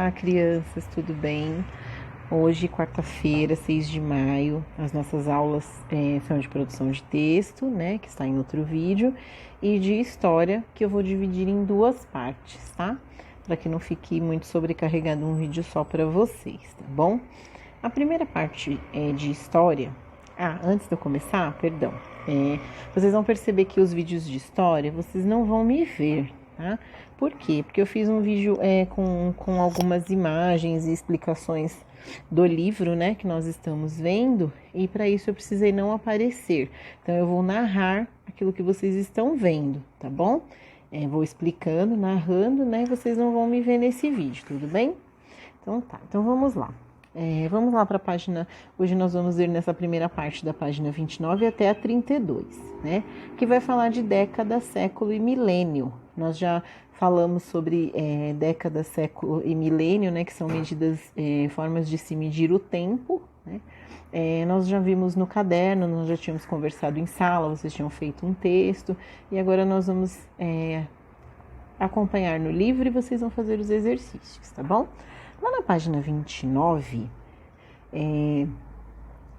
Olá, crianças, tudo bem? Hoje, quarta-feira, 6 de maio, as nossas aulas são de produção de texto, né, que está em outro vídeo, e de história, que eu vou dividir em duas partes, tá? Para que não fique muito sobrecarregado um vídeo só para vocês, tá bom? A primeira parte é de história. Antes de eu começar, perdão. Vocês vão perceber que os vídeos de história, vocês não vão me ver, tá? Por quê? Porque eu fiz um vídeo com algumas imagens e explicações do livro, né, que nós estamos vendo, e para isso eu precisei não aparecer. Então eu vou narrar aquilo que vocês estão vendo, tá bom? Vou explicando, narrando, né, e vocês não vão me ver nesse vídeo, tudo bem? Então tá, então vamos lá. Vamos lá para a página, hoje nós vamos ver nessa primeira parte da página 29 até a 32, né? Que vai falar de década, século e milênio. Nós já falamos sobre década, século e milênio, né? Que são medidas, formas de se medir o tempo, né? Nós já vimos no caderno, nós já tínhamos conversado em sala, vocês tinham feito um texto, e agora nós vamos acompanhar no livro e vocês vão fazer os exercícios, tá bom? Lá na página 29,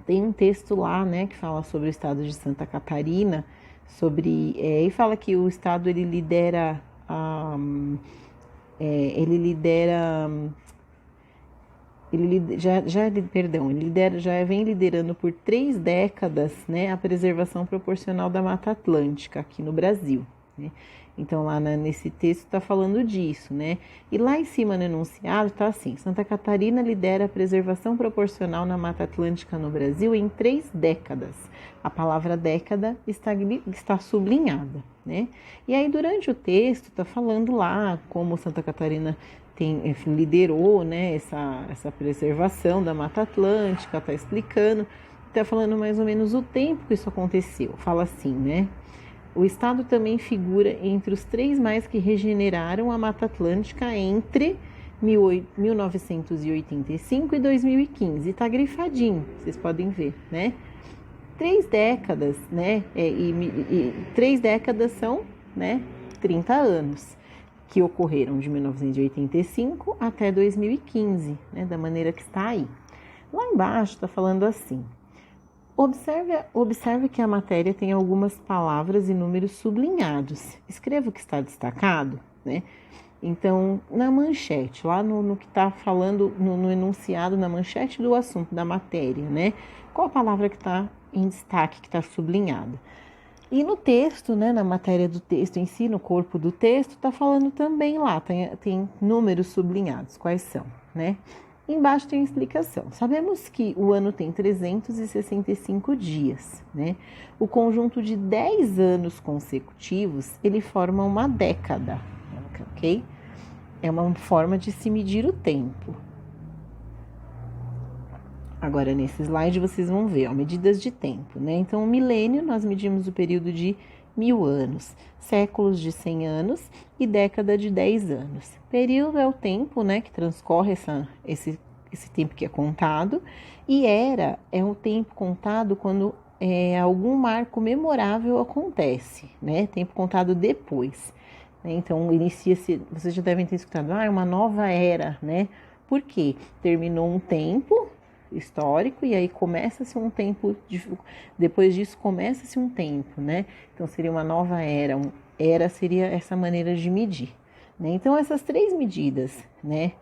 tem um texto lá, né, que fala sobre o estado de Santa Catarina, e fala que o estado ele lidera, já vem liderando por 3 décadas, né, a preservação proporcional da Mata Atlântica aqui no Brasil, né? Então, lá nesse texto está falando disso, né? E lá em cima no enunciado está assim: Santa Catarina lidera a preservação proporcional na Mata Atlântica no Brasil em 3 décadas. A palavra década está sublinhada, né? E aí, durante o texto, está falando lá como Santa Catarina liderou, né, essa preservação da Mata Atlântica, está explicando, está falando mais ou menos o tempo que isso aconteceu. Fala assim, né? O estado também figura entre os 3 mais que regeneraram a Mata Atlântica entre 1985 e 2015. Está grifadinho, vocês podem ver, né? 3 décadas, né? 3 décadas são, né, 30 anos, que ocorreram de 1985 até 2015, né? Da maneira que está aí. Lá embaixo está falando assim: Observe que a matéria tem algumas palavras e números sublinhados. Escreva o que está destacado, né? Então, na manchete, lá no que está falando, no enunciado, na manchete do assunto, da matéria, né? Qual a palavra que está em destaque, que está sublinhada? E no texto, né, na matéria do texto em si, no corpo do texto, está falando também lá, tem números sublinhados. Quais são, né? Embaixo tem a explicação. Sabemos que o ano tem 365 dias, né? O conjunto de 10 anos consecutivos, ele forma uma década, ok? É uma forma de se medir o tempo. Agora, nesse slide, vocês vão ver, medidas de tempo, né? Então, o milênio, nós medimos o período de 1000 anos, séculos de 100 anos e década de 10 anos. Período é o tempo, né, que transcorre esse tempo que é contado, e era é o tempo contado quando algum marco memorável acontece, né? Tempo contado depois, né? Então, inicia-se, vocês já devem ter escutado, uma nova era, né? Por quê? Terminou um tempo histórico e aí começa-se um tempo, depois disso começa-se um tempo, né? Então seria uma nova era, era seria essa maneira de medir, né? Então essas 3 medidas, né?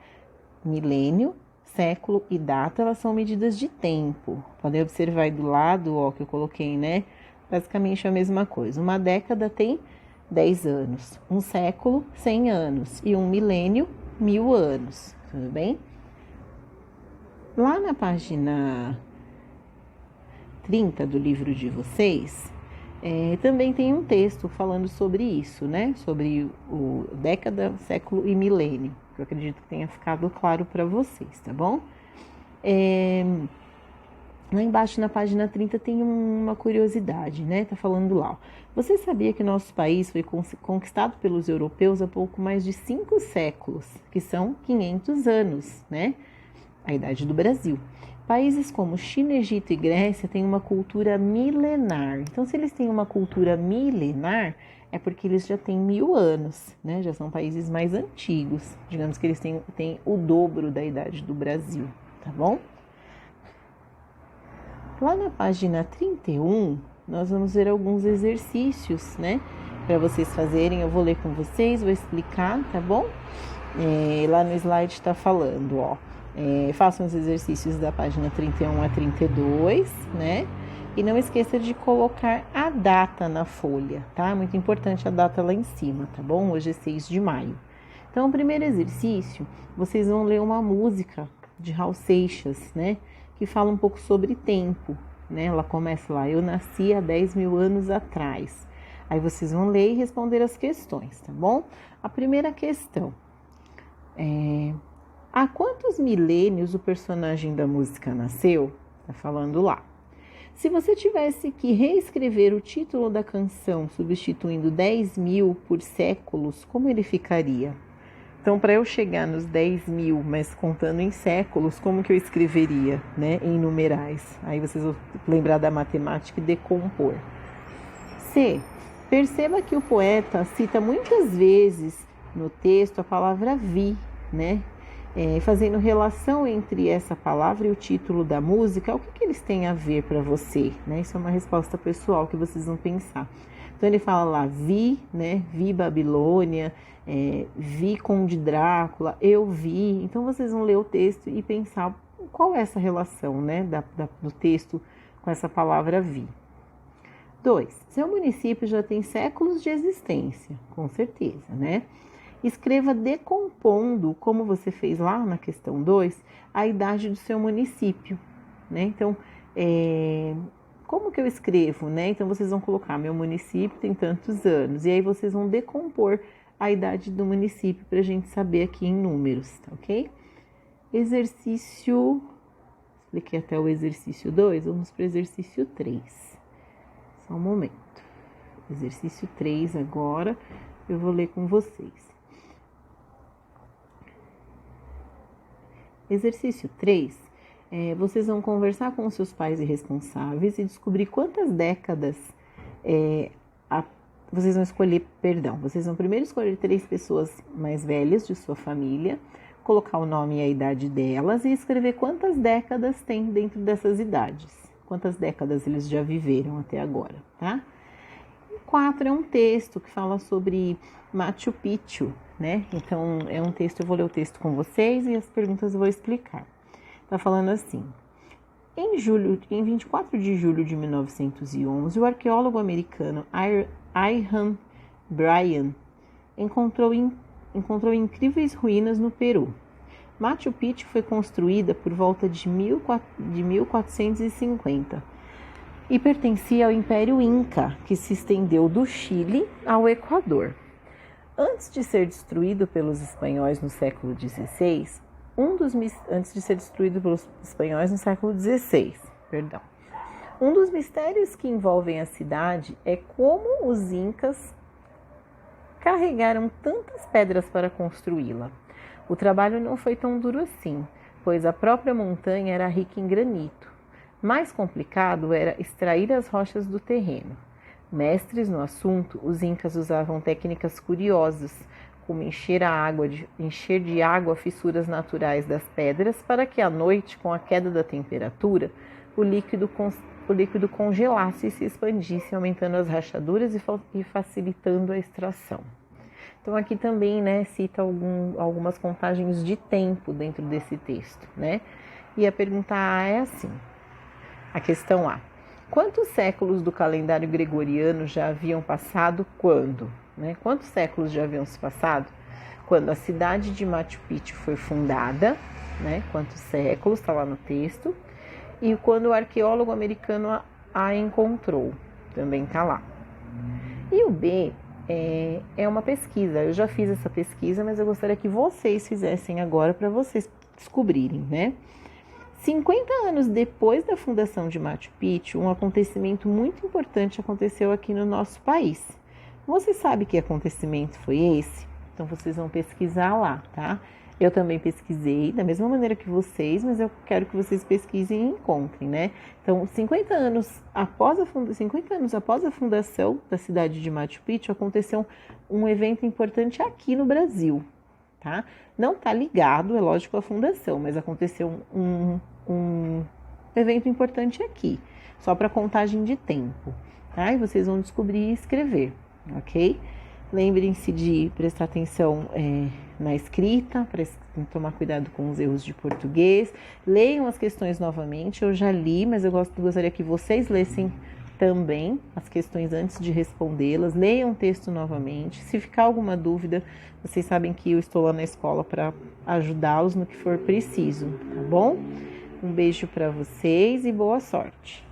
Milênio, século e data, elas são medidas de tempo. Podem observar aí do lado, ó, que eu coloquei, né? Basicamente a mesma coisa. Uma década tem 10 anos, um século, 100 anos e um milênio, 1000 anos, tudo bem? Lá na página 30 do livro de vocês, também tem um texto falando sobre isso, né? Sobre o década, século e milênio. Eu acredito que tenha ficado claro para vocês, tá bom? Lá embaixo na página 30 tem uma curiosidade, né? Tá falando lá. Você sabia que nosso país foi conquistado pelos europeus há pouco mais de 5 séculos, que são 500 anos, né? A idade do Brasil. Países como China, Egito e Grécia têm uma cultura milenar. Então, se eles têm uma cultura milenar, é porque eles já têm 1000 anos, né? Já são países mais antigos. Digamos que eles têm o dobro da idade do Brasil, tá bom? Lá na página 31, nós vamos ver alguns exercícios, né? Para vocês fazerem, eu vou ler com vocês, vou explicar, tá bom? Lá no slide está falando, ó. Façam os exercícios da página 31 a 32, né? E não esqueça de colocar a data na folha, tá? Muito importante a data lá em cima, tá bom? Hoje é 6 de maio. Então, o primeiro exercício, vocês vão ler uma música de Raul Seixas, né? Que fala um pouco sobre tempo, né? Ela começa lá, eu nasci há 10.000 anos atrás. Aí vocês vão ler e responder as questões, tá bom? A primeira questão há quantos milênios o personagem da música nasceu? Tá falando lá. Se você tivesse que reescrever o título da canção substituindo 10.000 por séculos, como ele ficaria? Então, para eu chegar nos 10.000, mas contando em séculos, como que eu escreveria, né, em numerais? Aí vocês vão lembrar da matemática e decompor. C. Perceba que o poeta cita muitas vezes no texto a palavra vi, né? Fazendo relação entre essa palavra e o título da música, o que eles têm a ver para você, né? Isso é uma resposta pessoal que vocês vão pensar. Então ele fala lá, vi, né? Vi Babilônia, vi Conde Drácula, eu vi. Então vocês vão ler o texto e pensar qual é essa relação, né? Do texto com essa palavra vi. 2. Seu município já tem séculos de existência, com certeza, né? Escreva decompondo, como você fez lá na questão 2, a idade do seu município, né? Então, como que eu escrevo, né? Então, vocês vão colocar, meu município tem tantos anos, e aí vocês vão decompor a idade do município para a gente saber aqui em números, tá ok? Exercício, expliquei até o exercício 2, vamos para o exercício 3. Só um momento. Exercício 3 agora, eu vou ler com vocês. Exercício 3, vocês vão conversar com os seus pais e responsáveis e descobrir quantas décadas vocês vão escolher, vocês vão primeiro escolher 3 pessoas mais velhas de sua família, colocar o nome e a idade delas e escrever quantas décadas tem dentro dessas idades, quantas décadas eles já viveram até agora, tá? 4 é um texto que fala sobre Machu Picchu, né? Então, é um texto, eu vou ler o texto com vocês e as perguntas eu vou explicar. Tá falando assim. Em 24 de julho de 1911, o arqueólogo americano Ian Bryan encontrou incríveis ruínas no Peru. Machu Picchu foi construída por volta de 1450 e pertencia ao Império Inca, que se estendeu do Chile ao Equador. Antes de ser destruído pelos espanhóis no século XVI, um dos mistérios que envolvem a cidade é como os incas carregaram tantas pedras para construí-la. O trabalho não foi tão duro assim, pois a própria montanha era rica em granito. Mais complicado era extrair as rochas do terreno. Mestres no assunto, os incas usavam técnicas curiosas, como encher de água fissuras naturais das pedras para que à noite, com a queda da temperatura, o líquido congelasse e se expandisse, aumentando as rachaduras e facilitando a extração. Então aqui também, né, cita algumas contagens de tempo dentro desse texto, né? E a pergunta A é assim. A questão A. Quantos séculos do calendário gregoriano já haviam passado quando? Né? Quantos séculos já haviam se passado? Quando a cidade de Machu Picchu foi fundada, né? Quantos séculos, está lá no texto. E quando o arqueólogo americano a encontrou, também está lá. E o B é uma pesquisa. Eu já fiz essa pesquisa, mas eu gostaria que vocês fizessem agora para vocês descobrirem, né? 50 anos depois da fundação de Machu Picchu, um acontecimento muito importante aconteceu aqui no nosso país. Você sabe que acontecimento foi esse? Então, vocês vão pesquisar lá, tá? Eu também pesquisei, da mesma maneira que vocês, mas eu quero que vocês pesquisem e encontrem, né? Então, 50 anos após a fundação da cidade de Machu Picchu, aconteceu um evento importante aqui no Brasil, tá? Não está ligado, é lógico, à fundação, mas aconteceu um evento importante aqui, só para contagem de tempo, tá? E vocês vão descobrir e escrever, ok? Lembrem-se de prestar atenção na escrita, para tomar cuidado com os erros de português. Leiam as questões novamente, eu já li, mas eu gostaria que vocês lessem também as questões antes de respondê-las. Leiam o texto novamente. Se ficar alguma dúvida, vocês sabem que eu estou lá na escola para ajudá-los no que for preciso, tá bom? Um beijo para vocês e boa sorte!